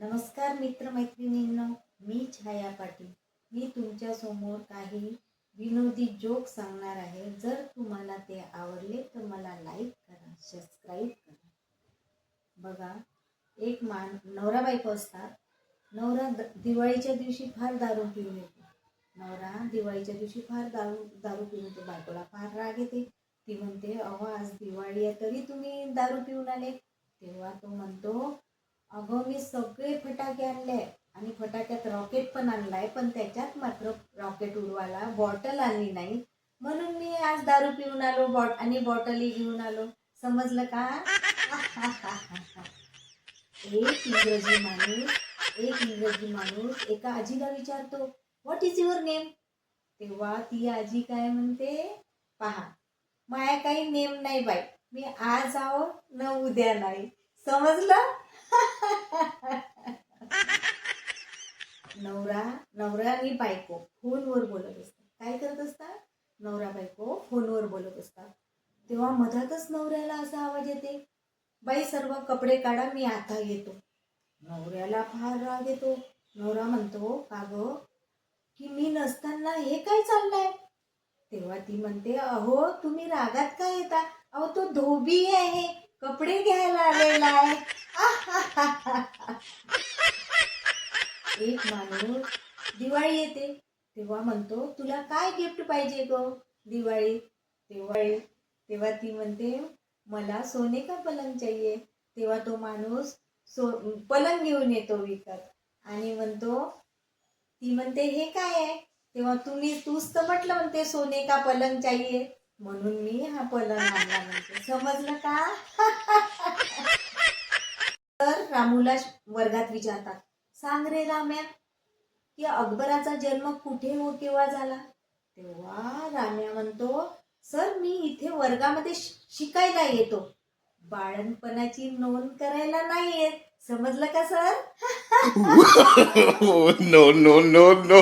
नमस्कार मित्रमैत्रिणींनो, मी छाया पाटील. मी तुमच्या समोर काही विनोदी जोक सांगणार आहे. जर तुम्हाला ते आवडले तर मला लाईक करा, सबस्क्राईब करा. बघा, एक नवरा बायको असतात. नवरा दिवाळीच्या दिवशी फार दारू पिऊन येतो. नवरा दिवाळीच्या दिवशी फार दारू पिऊन येतो. बायकोला फार राग येते. ती म्हणते, अहो आज दिवाळी आहे तरी तुम्ही दारू पिऊन आले. तेव्हा तो म्हणतो, अगं मी सगळे फटाके आणले आणि फटाक्यात रॉकेट पण आणलाय, पण त्याच्यात मात्र रॉकेट उडवायला बॉटल आणली नाही, म्हणून मी आज दारू पिऊन आलो आणि बॉटलही घेऊन आलो. समजलं का? एक इंग्रजी माणूस एका आजीला विचारतो, व्हॉट इज युअर नेम? तेव्हा ती आजी काय म्हणते, पहा माया काही नेम नाही बाई, मी आज आहो न उद्या नाही. समजलं? नवरा आणि बायको फोनवर बोलत असतात. काय करत असतात? नवरा बायको फोनवर बोलत असतात. तेव्हा मधातच नवऱ्याला असा आवाज येते, बाई सर्व कपडे काढा, मी आता येतो. नवऱ्याला फार राग येतो. नवरा म्हणतो, का ग, की मी नसताना हे काय चाललंय? तेव्हा ती म्हणते, अहो तुम्ही रागात काय येता? अहो तो धोबी आहे, कपडे घ्यायला आलेला आहे. एक माणूस दिवाळी येते तेव्हा म्हणतो, तुला काय गिफ्ट पाहिजे गो दिवाळी? तेव्हा ती म्हणते, मला सोने का पलंग चाहिए. तेव्हा तो माणूस पलंग घेऊन येतो विकत आणि म्हणतो, ती म्हणते, हे काय आहे? तेव्हा तूच तर म्हटलं म्हणते सोने का पलंग चाहिए, म्हणून मी हा पलंग आणला म्हणते. समजलं का? तर रामूला वर्गात विचारतात, सांग रे राम्या, की अकबराचा जन्म कुठे व केव्हा झाला? तेव्हा राम्या म्हणतो, सर मी इथे वर्गामध्ये शिकायला येतो, बाळणपणाची नोंद करायला नाही येत. समजलं का sir? No, no, no, no.